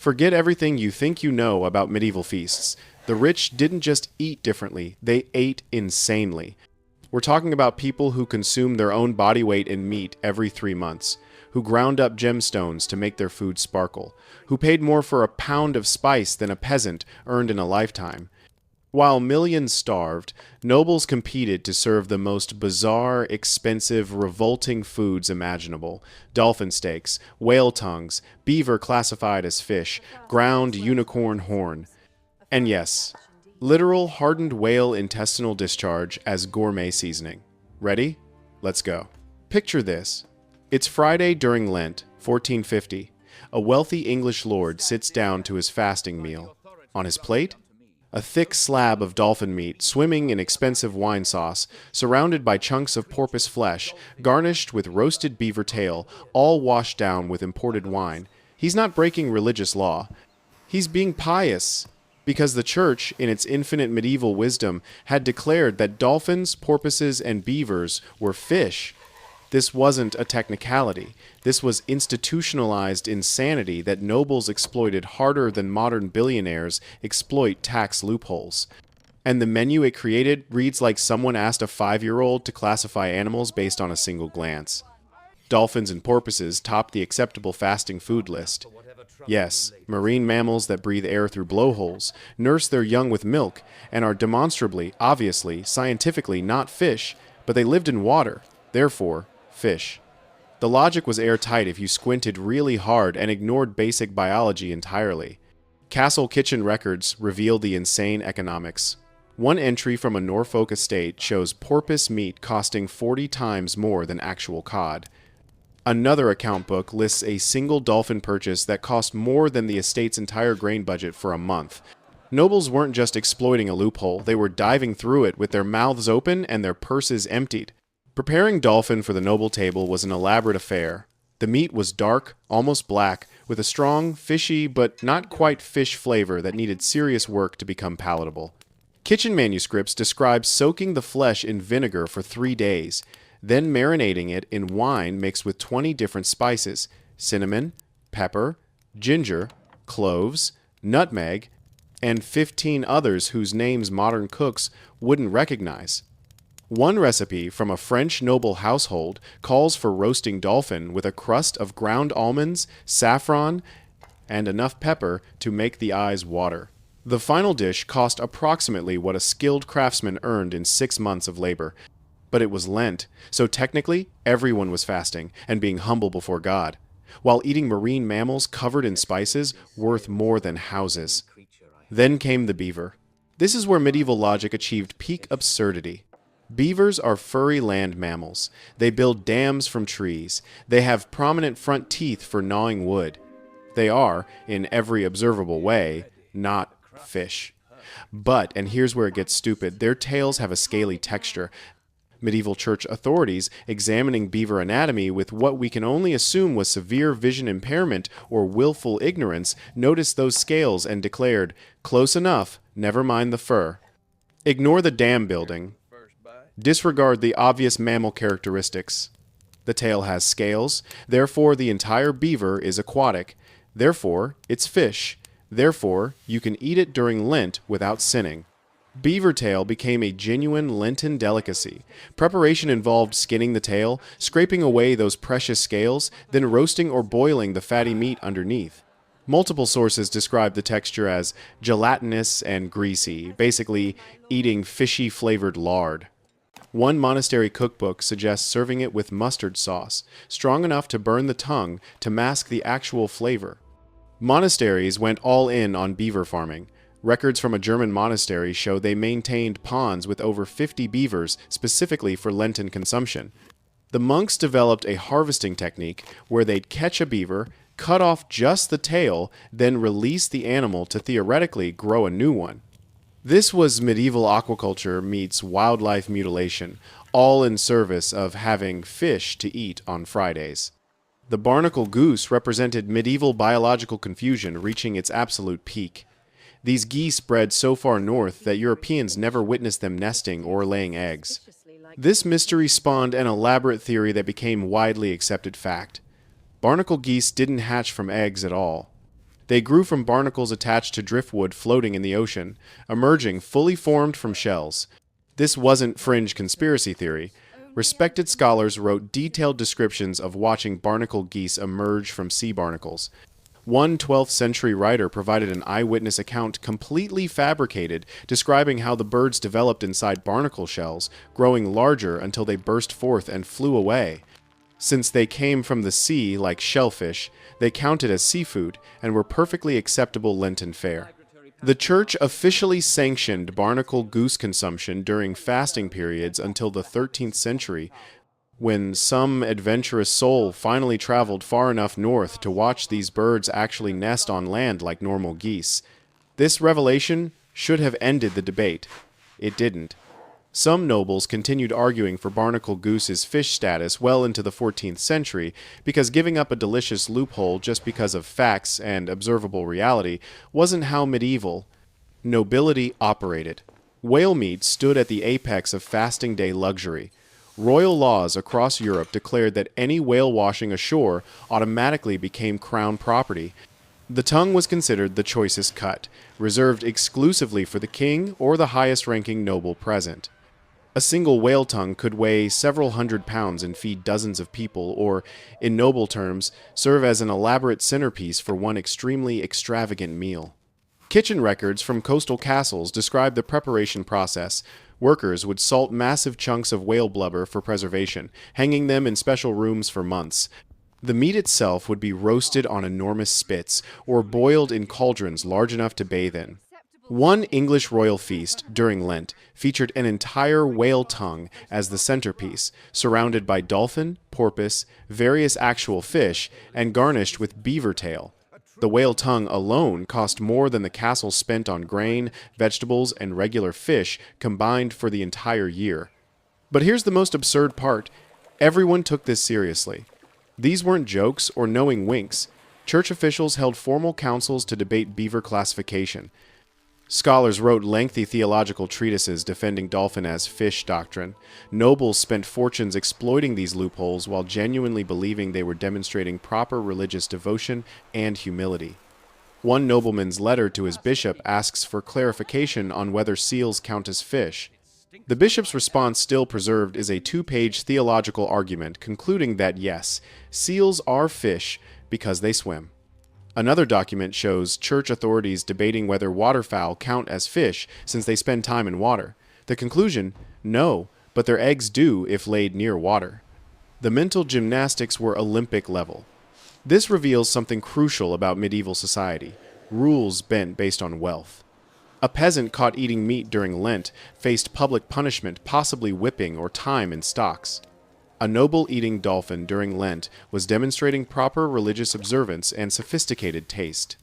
Forget everything you think you know about medieval feasts. The rich didn't just eat differently, they ate insanely. We're talking about people who consume their own body weight in meat every 3 months, who ground up gemstones to make their food sparkle, who paid more for a pound of spice than a peasant earned in a lifetime. While millions starved, nobles competed to serve the most bizarre, expensive, revolting foods imaginable: dolphin steaks, whale tongues, beaver classified as fish, ground unicorn horn. And yes, literal hardened whale intestinal discharge as gourmet seasoning. Ready? Let's go. Picture this. It's Friday during Lent, 1450. A wealthy English lord sits down to his fasting meal. On his plate, a thick slab of dolphin meat swimming in expensive wine sauce, surrounded by chunks of porpoise flesh, garnished with roasted beaver tail, all washed down with imported wine. He's not breaking religious law. He's being pious, because the church, in its infinite medieval wisdom, had declared that dolphins, porpoises, and beavers were fish. This wasn't a technicality. This was institutionalized insanity that nobles exploited harder than modern billionaires exploit tax loopholes. And the menu it created reads like someone asked a 5-year-old to classify animals based on a single glance. Dolphins and porpoises topped the acceptable fasting food list. Yes, marine mammals that breathe air through blowholes, nurse their young with milk, and are demonstrably, obviously, scientifically not fish, but they lived in water, therefore, fish. The logic was airtight if you squinted really hard and ignored basic biology entirely. Castle kitchen records reveal the insane economics. One entry from a Norfolk estate shows porpoise meat costing 40 times more than actual cod. Another account book lists a single dolphin purchase that cost more than the estate's entire grain budget for a month. Nobles weren't just exploiting a loophole, they were diving through it with their mouths open and their purses emptied. Preparing dolphin for the noble table was an elaborate affair. The meat was dark, almost black, with a strong, fishy, but not quite fish flavor that needed serious work to become palatable. Kitchen manuscripts describe soaking the flesh in vinegar for 3 days, then marinating it in wine mixed with 20 different spices: cinnamon, pepper, ginger, cloves, nutmeg, and 15 others whose names modern cooks wouldn't recognize. One recipe from a French noble household calls for roasting dolphin with a crust of ground almonds, saffron, and enough pepper to make the eyes water. The final dish cost approximately what a skilled craftsman earned in 6 months of labor. But it was Lent, so technically everyone was fasting and being humble before God, while eating marine mammals covered in spices worth more than houses. Then came the beaver. This is where medieval logic achieved peak absurdity. Beavers are furry land mammals. They build dams from trees. They have prominent front teeth for gnawing wood. They are, in every observable way, not fish. But, and here's where it gets stupid, their tails have a scaly texture. Medieval church authorities, examining beaver anatomy with what we can only assume was severe vision impairment or willful ignorance, noticed those scales and declared, "Close enough, never mind the fur." Ignore the dam building. Disregard the obvious mammal characteristics. The tail has scales, therefore the entire beaver is aquatic, therefore it's fish, therefore you can eat it during Lent without sinning. Beaver tail became a genuine Lenten delicacy. Preparation involved skinning the tail, scraping away those precious scales, then roasting or boiling the fatty meat underneath. Multiple sources describe the texture as gelatinous and greasy, basically eating fishy-flavored lard. One monastery cookbook suggests serving it with mustard sauce, strong enough to burn the tongue to mask the actual flavor. Monasteries went all in on beaver farming. Records from a German monastery show they maintained ponds with over 50 beavers specifically for Lenten consumption. The monks developed a harvesting technique where they'd catch a beaver, cut off just the tail, then release the animal to theoretically grow a new one. This was medieval aquaculture meets wildlife mutilation, all in service of having fish to eat on Fridays. The barnacle goose represented medieval biological confusion reaching its absolute peak. These geese bred so far north that Europeans never witnessed them nesting or laying eggs. This mystery spawned an elaborate theory that became widely accepted fact. Barnacle geese didn't hatch from eggs at all. They grew from barnacles attached to driftwood floating in the ocean, emerging fully formed from shells. This wasn't fringe conspiracy theory. Respected scholars wrote detailed descriptions of watching barnacle geese emerge from sea barnacles. One 12th century writer provided an eyewitness account completely fabricated, describing how the birds developed inside barnacle shells, growing larger until they burst forth and flew away. Since they came from the sea like shellfish, they counted as seafood and were perfectly acceptable Lenten fare. The church officially sanctioned barnacle goose consumption during fasting periods until the 13th century, when some adventurous soul finally traveled far enough north to watch these birds actually nest on land like normal geese. This revelation should have ended the debate. It didn't. Some nobles continued arguing for barnacle goose's fish status well into the 14th century, because giving up a delicious loophole just because of facts and observable reality wasn't how medieval nobility operated. Whale meat stood at the apex of fasting day luxury. Royal laws across Europe declared that any whale washing ashore automatically became crown property. The tongue was considered the choicest cut, reserved exclusively for the king or the highest-ranking noble present. A single whale tongue could weigh several hundred pounds and feed dozens of people, or, in noble terms, serve as an elaborate centerpiece for one extremely extravagant meal. Kitchen records from coastal castles describe the preparation process. Workers would salt massive chunks of whale blubber for preservation, hanging them in special rooms for months. The meat itself would be roasted on enormous spits, or boiled in cauldrons large enough to bathe in. One English royal feast, during Lent, featured an entire whale tongue as the centerpiece, surrounded by dolphin, porpoise, various actual fish, and garnished with beaver tail. The whale tongue alone cost more than the castle spent on grain, vegetables, and regular fish combined for the entire year. But here's the most absurd part. Everyone took this seriously. These weren't jokes or knowing winks. Church officials held formal councils to debate beaver classification. Scholars wrote lengthy theological treatises defending dolphin as fish doctrine. Nobles spent fortunes exploiting these loopholes while genuinely believing they were demonstrating proper religious devotion and humility. One nobleman's letter to his bishop asks for clarification on whether seals count as fish. The bishop's response, still preserved, is a 2-page theological argument concluding that yes, seals are fish because they swim. Another document shows church authorities debating whether waterfowl count as fish since they spend time in water. The conclusion, no, but their eggs do if laid near water. The mental gymnastics were Olympic level. This reveals something crucial about medieval society: rules bent based on wealth. A peasant caught eating meat during Lent faced public punishment, possibly whipping or time in stocks. A noble eating dolphin during Lent was demonstrating proper religious observance and sophisticated taste.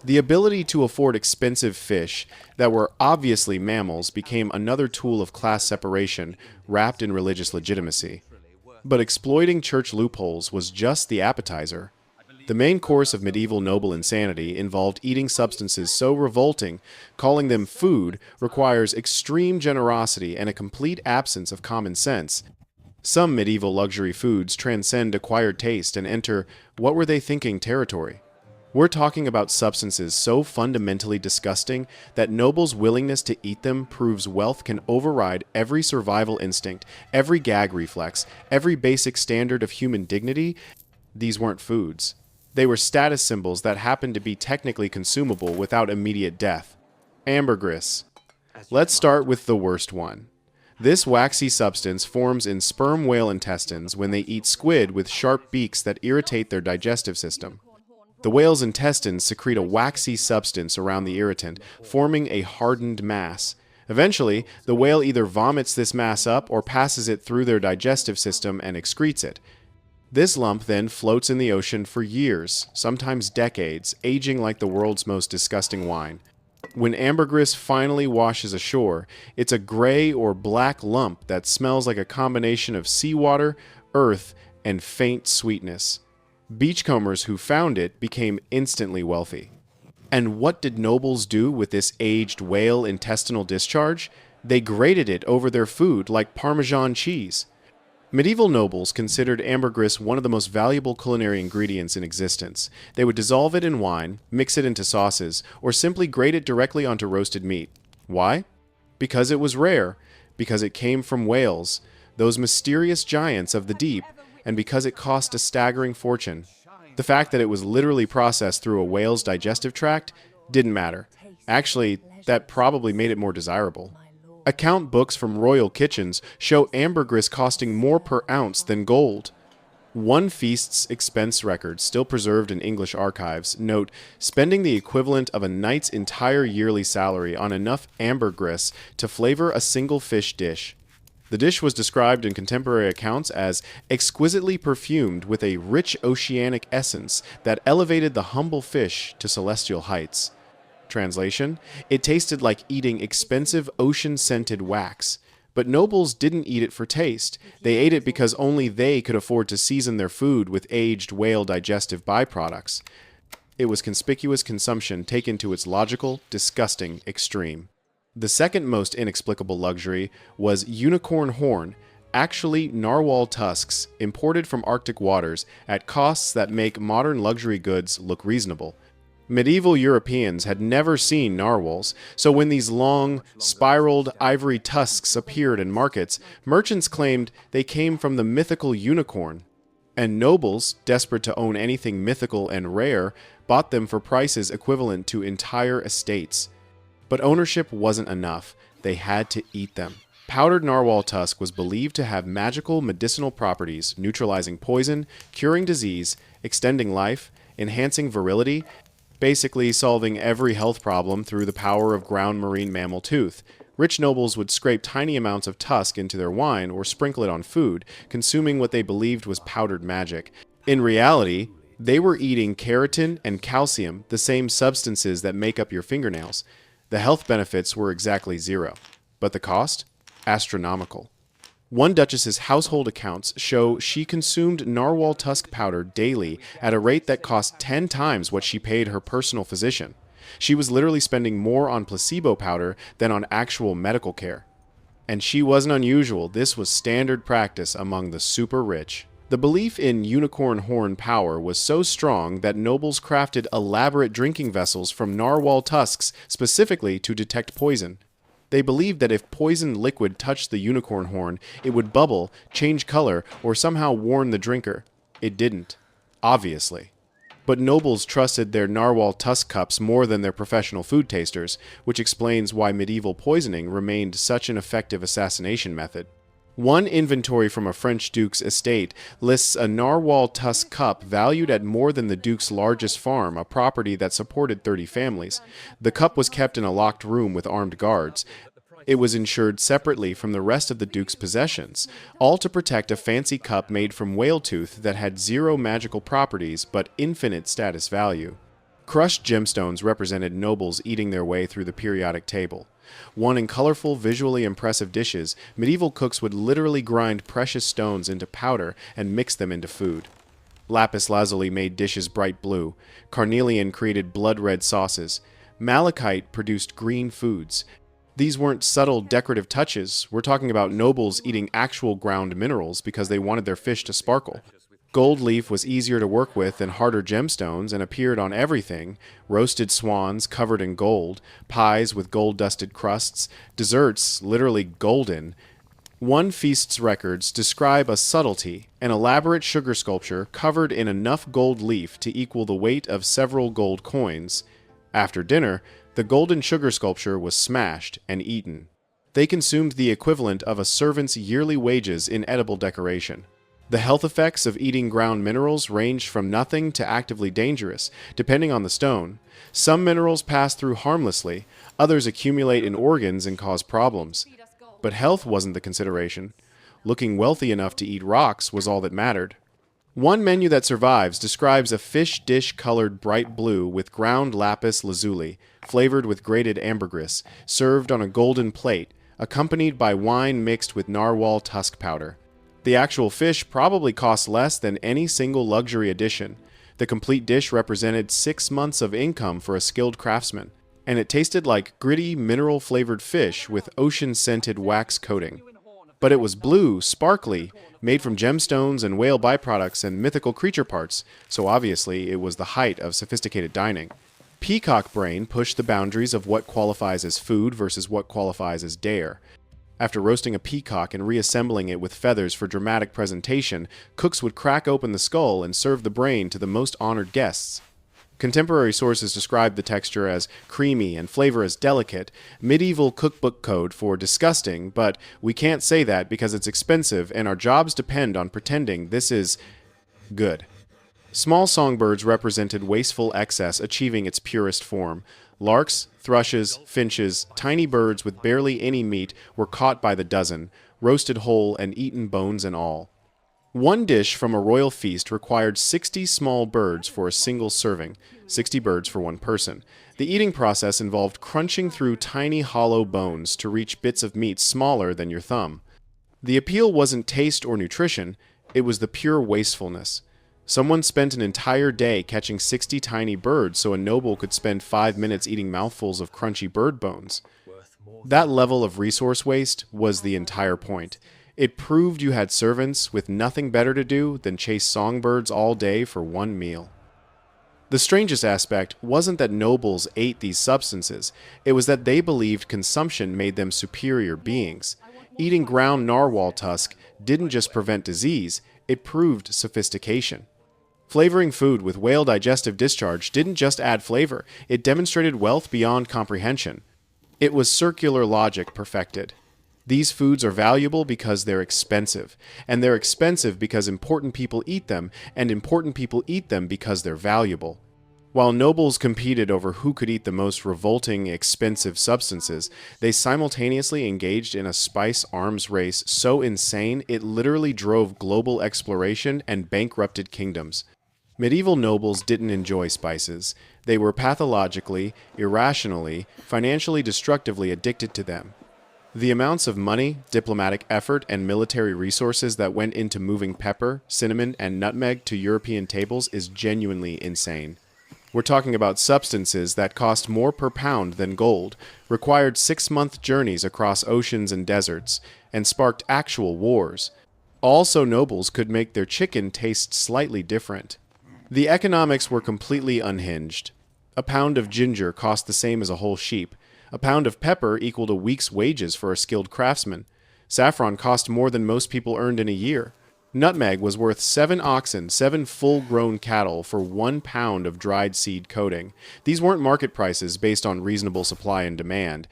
The ability to afford expensive fish that were obviously mammals became another tool of class separation wrapped in religious legitimacy. But exploiting church loopholes was just the appetizer. The main course of medieval noble insanity involved eating substances so revolting, calling them food requires extreme generosity and a complete absence of common sense. Some medieval luxury foods transcend acquired taste and enter what were they thinking territory. We're talking about substances so fundamentally disgusting that nobles' willingness to eat them proves wealth can override every survival instinct, every gag reflex, every basic standard of human dignity. These weren't foods. They were status symbols that happened to be technically consumable without immediate death. Ambergris. Let's start with the worst one. This waxy substance forms in sperm whale intestines when they eat squid with sharp beaks that irritate their digestive system. The whale's intestines secrete a waxy substance around the irritant, forming a hardened mass. Eventually, the whale either vomits this mass up or passes it through their digestive system and excretes it. This lump then floats in the ocean for years, sometimes decades, aging like the world's most disgusting wine. When ambergris finally washes ashore, it's a gray or black lump that smells like a combination of seawater, earth, and faint sweetness. Beachcombers who found it became instantly wealthy. And what did nobles do with this aged whale intestinal discharge? They grated it over their food like Parmesan cheese. Medieval nobles considered ambergris one of the most valuable culinary ingredients in existence. They would dissolve it in wine, mix it into sauces, or simply grate it directly onto roasted meat. Why? Because it was rare, because it came from whales, those mysterious giants of the deep, and because it cost a staggering fortune. The fact that it was literally processed through a whale's digestive tract didn't matter. Actually, that probably made it more desirable. Account books from royal kitchens show ambergris costing more per ounce than gold. One feast's expense record, still preserved in English archives, note spending the equivalent of a knight's entire yearly salary on enough ambergris to flavor a single fish dish. The dish was described in contemporary accounts as exquisitely perfumed with a rich oceanic essence that elevated the humble fish to celestial heights. Translation: it tasted like eating expensive ocean-scented wax. But nobles didn't eat it for taste. They ate it because only they could afford to season their food with aged whale digestive byproducts. It was conspicuous consumption taken to its logical, disgusting extreme. The second most inexplicable luxury was unicorn horn, actually narwhal tusks imported from Arctic waters at costs that make modern luxury goods look reasonable. Medieval Europeans had never seen narwhals, so when these long, spiraled ivory tusks appeared in markets, merchants claimed they came from the mythical unicorn. And nobles, desperate to own anything mythical and rare, bought them for prices equivalent to entire estates. But ownership wasn't enough. They had to eat them. Powdered narwhal tusk was believed to have magical medicinal properties, neutralizing poison, curing disease, extending life, enhancing virility, basically solving every health problem through the power of ground marine mammal tooth. Rich nobles would scrape tiny amounts of tusk into their wine or sprinkle it on food, consuming what they believed was powdered magic. In reality, they were eating keratin and calcium, the same substances that make up your fingernails. The health benefits were exactly zero, but the cost? Astronomical. One duchess's household accounts show she consumed narwhal tusk powder daily at a rate that cost 10 times what she paid her personal physician. She was literally spending more on placebo powder than on actual medical care. And she wasn't unusual. This was standard practice among the super rich. The belief in unicorn horn power was so strong that nobles crafted elaborate drinking vessels from narwhal tusks specifically to detect poison. They believed that if poisoned liquid touched the unicorn horn, it would bubble, change color, or somehow warn the drinker. It didn't. Obviously. But nobles trusted their narwhal tusk cups more than their professional food tasters, which explains why medieval poisoning remained such an effective assassination method. One inventory from a French duke's estate lists a narwhal tusk cup valued at more than the duke's largest farm, a property that supported 30 families. The cup was kept in a locked room with armed guards. It was insured separately from the rest of the duke's possessions, all to protect a fancy cup made from whale tooth that had zero magical properties but infinite status value. Crushed gemstones represented nobles eating their way through the periodic table. Won in colorful, visually impressive dishes, medieval cooks would literally grind precious stones into powder and mix them into food. Lapis lazuli made dishes bright blue. Carnelian created blood-red sauces. Malachite produced green foods. These weren't subtle decorative touches. We're talking about nobles eating actual ground minerals because they wanted their fish to sparkle. Gold leaf was easier to work with than harder gemstones and appeared on everything: roasted swans covered in gold, pies with gold-dusted crusts, desserts literally golden. One feast's records describe a subtlety, an elaborate sugar sculpture covered in enough gold leaf to equal the weight of several gold coins. After dinner, the golden sugar sculpture was smashed and eaten. They consumed the equivalent of a servant's yearly wages in edible decoration. The health effects of eating ground minerals ranged from nothing to actively dangerous, depending on the stone. Some minerals pass through harmlessly, others accumulate in organs and cause problems. But health wasn't the consideration. Looking wealthy enough to eat rocks was all that mattered. One menu that survives describes a fish dish colored bright blue with ground lapis lazuli, flavored with grated ambergris, served on a golden plate, accompanied by wine mixed with narwhal tusk powder. The actual fish probably cost less than any single luxury edition. The complete dish represented 6 months of income for a skilled craftsman, and it tasted like gritty, mineral-flavored fish with ocean-scented wax coating. But it was blue, sparkly, made from gemstones and whale byproducts and mythical creature parts, so obviously it was the height of sophisticated dining. Peacock brain pushed the boundaries of what qualifies as food versus what qualifies as dare. After roasting a peacock and reassembling it with feathers for dramatic presentation, cooks would crack open the skull and serve the brain to the most honored guests. Contemporary sources describe the texture as creamy and flavor as delicate, medieval cookbook code for disgusting, but we can't say that because it's expensive and our jobs depend on pretending this is good. Small songbirds represented wasteful excess achieving its purest form. Larks, thrushes, finches, tiny birds with barely any meat were caught by the dozen, roasted whole and eaten bones and all. One dish from a royal feast required 60 small birds for a single serving, 60 birds for one person. The eating process involved crunching through tiny hollow bones to reach bits of meat smaller than your thumb. The appeal wasn't taste or nutrition, it was the pure wastefulness. Someone spent an entire day catching 60 tiny birds so a noble could spend 5 minutes eating mouthfuls of crunchy bird bones. That level of resource waste was the entire point. It proved you had servants with nothing better to do than chase songbirds all day for one meal. The strangest aspect wasn't that nobles ate these substances, it was that they believed consumption made them superior beings. Eating ground narwhal tusk didn't just prevent disease, it proved sophistication. Flavoring food with whale digestive discharge didn't just add flavor, it demonstrated wealth beyond comprehension. It was circular logic perfected. These foods are valuable because they're expensive, and they're expensive because important people eat them, and important people eat them because they're valuable. While nobles competed over who could eat the most revolting, expensive substances, they simultaneously engaged in a spice arms race so insane it literally drove global exploration and bankrupted kingdoms. Medieval nobles didn't enjoy spices. They were pathologically, irrationally, financially destructively addicted to them. The amounts of money, diplomatic effort, and military resources that went into moving pepper, cinnamon, and nutmeg to European tables is genuinely insane. We're talking about substances that cost more per pound than gold, required 6-month journeys across oceans and deserts, and sparked actual wars. Also, nobles could make their chicken taste slightly different. The economics were completely unhinged. A pound of ginger cost the same as a whole sheep. A pound of pepper equaled a week's wages for a skilled craftsman. Saffron cost more than most people earned in a year. Nutmeg was worth 7 oxen, 7 full-grown cattle for 1 pound of dried seed coating. These weren't market prices based on reasonable supply and demand.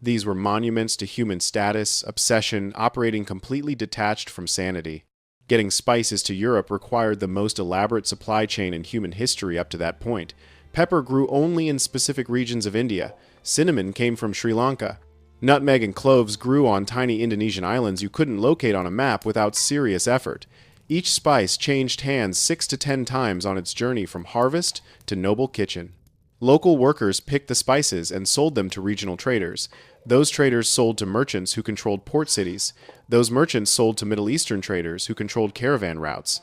These were monuments to human status, obsession, operating completely detached from sanity. Getting spices to Europe required the most elaborate supply chain in human history up to that point. Pepper grew only in specific regions of India. Cinnamon came from Sri Lanka. Nutmeg and cloves grew on tiny Indonesian islands you couldn't locate on a map without serious effort. Each spice changed hands 6 to 10 times on its journey from harvest to noble kitchen. Local workers picked the spices and sold them to regional traders. Those traders sold to merchants who controlled port cities. Those merchants sold to Middle Eastern traders who controlled caravan routes.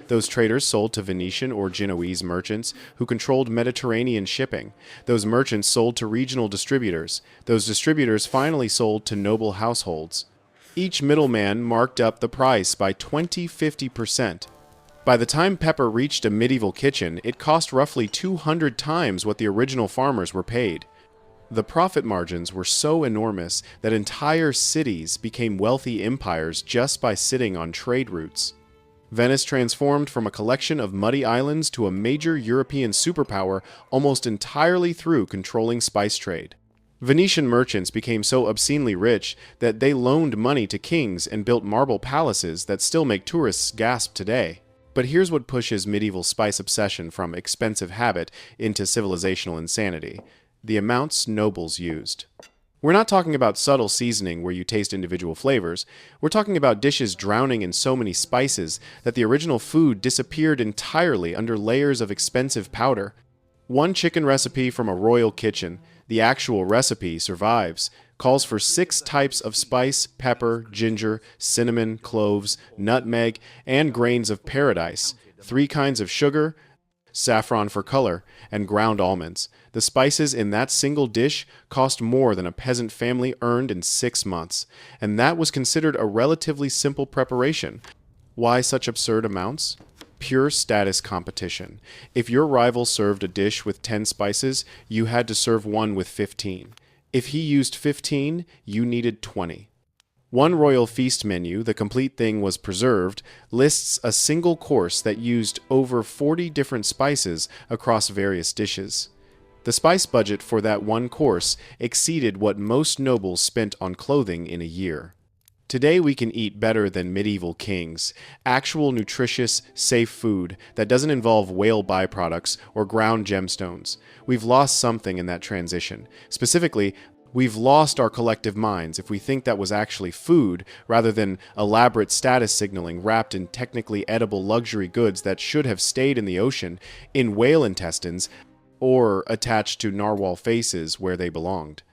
Those traders sold to Venetian or Genoese merchants who controlled Mediterranean shipping. Those merchants sold to regional distributors. Those distributors finally sold to noble households. Each middleman marked up the price by 20–50%. By the time pepper reached a medieval kitchen, it cost roughly 200 times what the original farmers were paid. The profit margins were so enormous that entire cities became wealthy empires just by sitting on trade routes. Venice transformed from a collection of muddy islands to a major European superpower almost entirely through controlling spice trade. Venetian merchants became so obscenely rich that they loaned money to kings and built marble palaces that still make tourists gasp today. But here's what pushes medieval spice obsession from expensive habit into civilizational insanity: the amounts nobles used. We're not talking about subtle seasoning where you taste individual flavors. We're talking about dishes drowning in so many spices that the original food disappeared entirely under layers of expensive powder. One chicken recipe from a royal kitchen, the actual recipe survives, calls for 6 types of spice, pepper, ginger, cinnamon, cloves, nutmeg, and grains of paradise, 3 kinds of sugar, saffron for color, and ground almonds. The spices in that single dish cost more than a peasant family earned in 6 months, and that was considered a relatively simple preparation. Why such absurd amounts? Pure status competition. If your rival served a dish with 10 spices, you had to serve one with 15. If he used 15, you needed 20. One royal feast menu, the complete thing was preserved, lists a single course that used over 40 different spices across various dishes. The spice budget for that one course exceeded what most nobles spent on clothing in a year. Today we can eat better than medieval kings, actual nutritious, safe food that doesn't involve whale byproducts or ground gemstones. We've lost something in that transition. Specifically, we've lost our collective minds if we think that was actually food rather than elaborate status signaling wrapped in technically edible luxury goods that should have stayed in the ocean, in whale intestines, or attached to narwhal faces where they belonged.